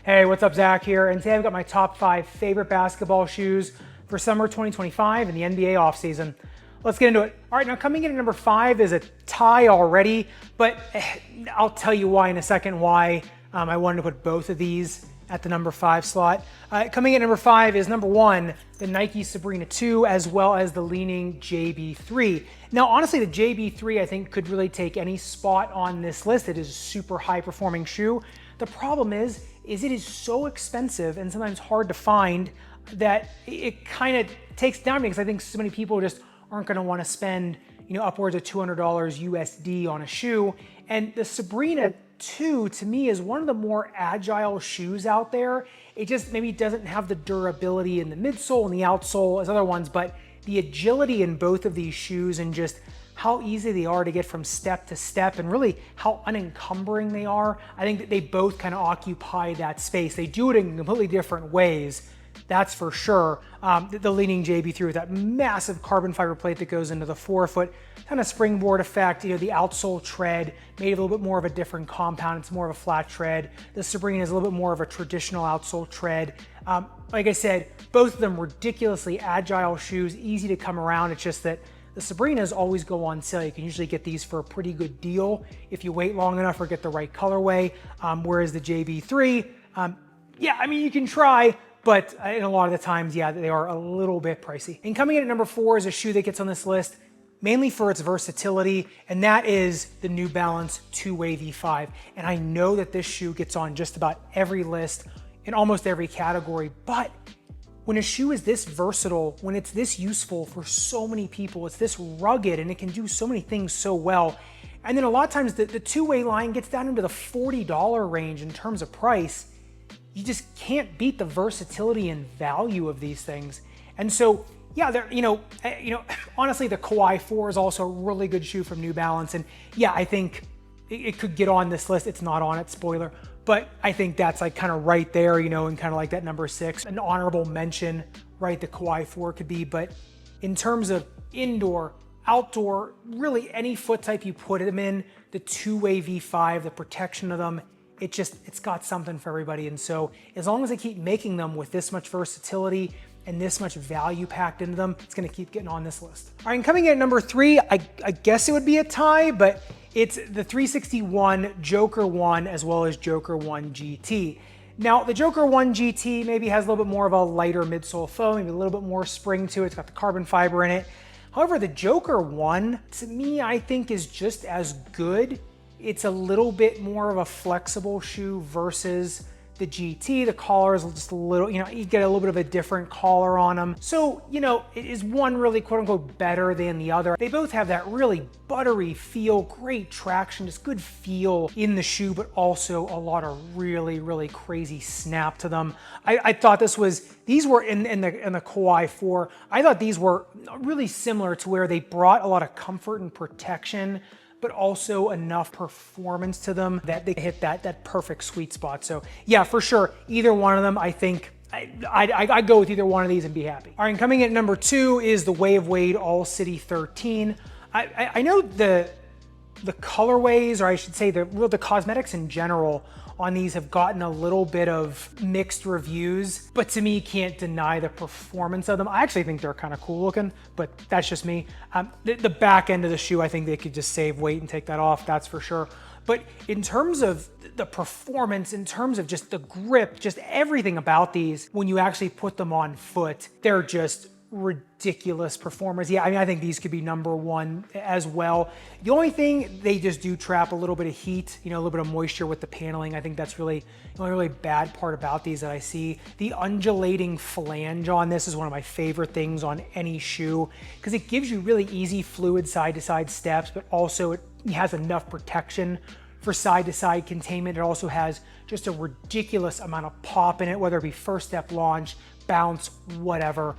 Hey, what's up, Zach here, and today I've got my top 5 favorite basketball shoes for summer 2025 and the NBA offseason. Let's get into it. All right, now coming in at number 5 is a tie already, but I'll tell you why in a second why I wanted to put both of these at the number 5 slot. Coming in at number 5 is number 1, the Nike Sabrina 2, as well as the Leaning JB3. Now, honestly, the JB3 I think could really take any spot on this list. It is a super high performing shoe. The problem is it is so expensive and sometimes hard to find that it kind of takes down me because I think so many people just aren't going to want to spend, upwards of $200 USD on a shoe. And the Sabrina 2 to me is one of the more agile shoes out there. It just maybe doesn't have the durability in the midsole and the outsole as other ones, but the agility in both of these shoes and just how easy they are to get from step to step and really how unencumbering they are. I think that they both kind of occupy that space. They do it in completely different ways, that's for sure. The Leaning JB3 with that massive carbon fiber plate that goes into the forefoot, kind of springboard effect, the outsole tread made a little bit more of a different compound. It's more of a flat tread. The Sabrina is a little bit more of a traditional outsole tread. Like I said, both of them ridiculously agile shoes, easy to come around. It's just that the Sabrinas always go on sale. You can usually get these for a pretty good deal if you wait long enough or get the right colorway. Whereas the JB3, you can try, but in a lot of the times, they are a little bit pricey. And coming in at number 4 is a shoe that gets on this list mainly for its versatility, and that is the New Balance two-way V5. And I know that this shoe gets on just about every list in almost every category, but when a shoe is this versatile, when it's this useful for so many people, it's this rugged and it can do so many things so well. And then a lot of times the two-way line gets down into the $40 range in terms of price. You just can't beat the versatility and value of these things. And so, they're, honestly, the Kawhi 4 is also a really good shoe from New Balance. And I think it could get on this list. It's not on it, spoiler. But I think that's like kind of right there, and kind of like that number 6, an honorable mention, right? The Kawhi 4 could be, but in terms of indoor, outdoor, really any foot type you put them in, the two-way V5, the protection of them, it's got something for everybody. And so as long as they keep making them with this much versatility and this much value packed into them, it's gonna keep getting on this list. All right, and coming in at number 3, I guess it would be a tie, but it's the 361 Joker 1 as well as Joker 1 GT. Now, the Joker 1 GT maybe has a little bit more of a lighter midsole foam, maybe a little bit more spring to it. It's got the carbon fiber in it. However, the Joker 1, to me, I think is just as good. It's a little bit more of a flexible shoe versus the GT. The collar is just a little, you get a little bit of a different collar on them. So, is one really quote unquote better than the other? They both have that really buttery feel, great traction, just good feel in the shoe, but also a lot of really, really crazy snap to them. I thought these were in the Kawhi 4, I thought these were really similar to where they brought a lot of comfort and protection, but also enough performance to them that they hit that perfect sweet spot. So for sure, either one of them, I think I'd go with either one of these and be happy. All right, and coming in at number 2 is the Way of Wade All City 13. I know the colorways, or I should say the cosmetics in general on these have gotten a little bit of mixed reviews, but to me, can't deny the performance of them. I actually think they're kind of cool looking, but that's just me. The back end of the shoe, I think they could just save weight and take that off, that's for sure. But in terms of the performance, in terms of just the grip, just everything about these, when you actually put them on foot, they're just ridiculous performers. I think these could be number 1 as well. The only thing, they just do trap a little bit of heat, a little bit of moisture with the paneling. I think that's really the only really bad part about these that I see. The undulating flange on this is one of my favorite things on any shoe because it gives you really easy fluid side-to-side steps, but also it has enough protection for side-to-side containment. It also has just a ridiculous amount of pop in it, whether it be first step launch, bounce, whatever.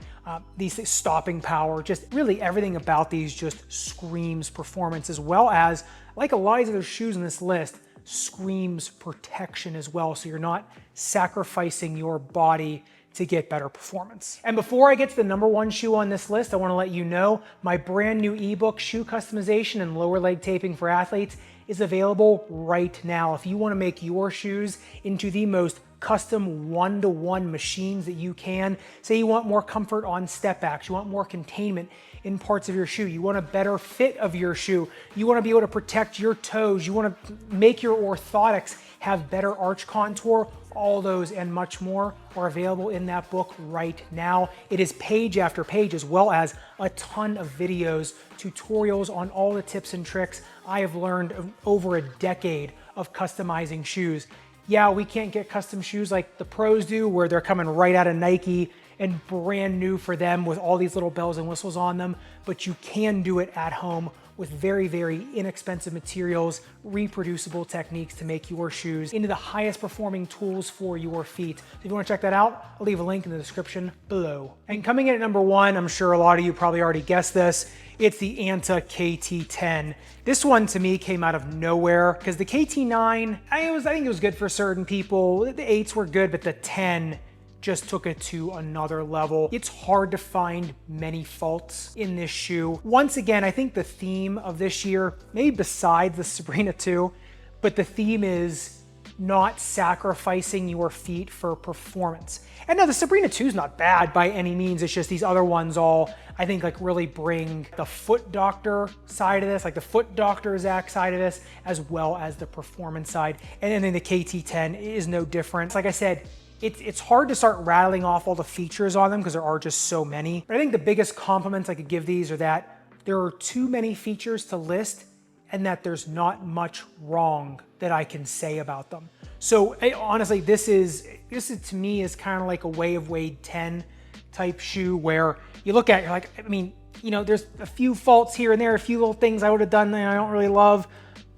These stopping power, just really everything about these just screams performance, as well as, like a lot of other shoes in this list, screams protection as well. So you're not sacrificing your body to get better performance. And before I get to the number 1 shoe on this list, I want to let you know my brand new ebook, Shoe Customization and Lower Leg Taping for Athletes, is available right now. If you want to make your shoes into the most custom one-to-one machines that you can. Say you want more comfort on step backs, you want more containment in parts of your shoe, you want a better fit of your shoe, you want to be able to protect your toes, you want to make your orthotics have better arch contour. All those and much more are available in that book right now. It is page after page, as well as a ton of videos, tutorials on all the tips and tricks I have learned over a decade of customizing shoes. Yeah, we can't get custom shoes like the pros do, where they're coming right out of Nike and brand new for them with all these little bells and whistles on them, but you can do it at home with very, very inexpensive materials, reproducible techniques to make your shoes into the highest performing tools for your feet. So if you want to check that out, I'll leave a link in the description below. And coming in at number 1, I'm sure a lot of you probably already guessed this, it's the Anta KT10. This one to me came out of nowhere because the KT9, I think it was good for certain people. The 8s were good, but the 10 just took it to another level. It's hard to find many faults in this shoe. Once again, I think the theme of this year, maybe besides the Sabrina 2, but the theme is not sacrificing your feet for performance. And now the Sabrina 2 is not bad by any means. It's just these other ones all, I think, like really bring the foot doctor side of this, like the foot doctor Zach side of this, as well as the performance side. And then the KT10 is no different. Like I said, it's hard to start rattling off all the features on them because there are just so many. But I think the biggest compliments I could give these are that there are too many features to list and that there's not much wrong that I can say about them. So honestly, this is to me is kind of like a Way of Wade 10 type shoe where you look at it, you're like, I mean, you know, there's a few faults here and there, a few little things I would have done that I don't really love.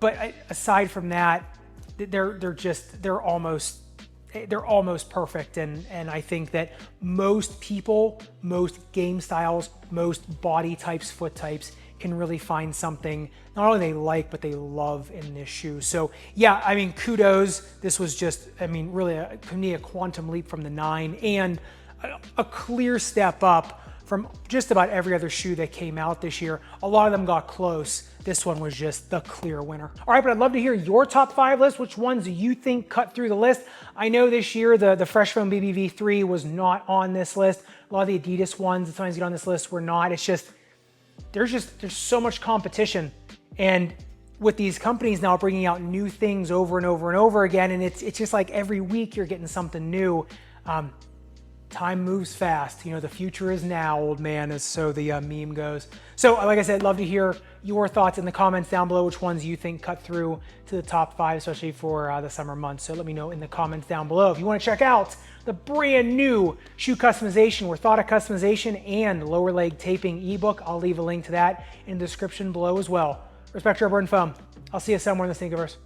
But aside from that, they're almost perfect, and I think that most people, most game styles, most body types, foot types can really find something not only they like, but they love in this shoe. So yeah, I mean, kudos. This was just, I mean, really to me, a quantum leap from the 9 and a clear step up from just about every other shoe that came out this year. A lot of them got close. This one was just the clear winner. All right, but I'd love to hear your top 5 list. Which ones do you think cut through the list? I know this year the Fresh Foam BBV3 was not on this list. A lot of the Adidas ones that sometimes get on this list were not. It's just, there's so much competition. And with these companies now bringing out new things over and over and over again, and it's just like every week you're getting something new. Time moves fast. You know, the future is now, old man, as so the meme goes. So like I said, love to hear your thoughts in the comments down below, which ones you think cut through to the top 5, especially for the summer months. So let me know in the comments down below. If you want to check out the brand new shoe customization, orthotic customization, and lower leg taping ebook, I'll leave a link to that in the description below as well. Respect, rubber, and foam. I'll see you somewhere in the sneakerverse.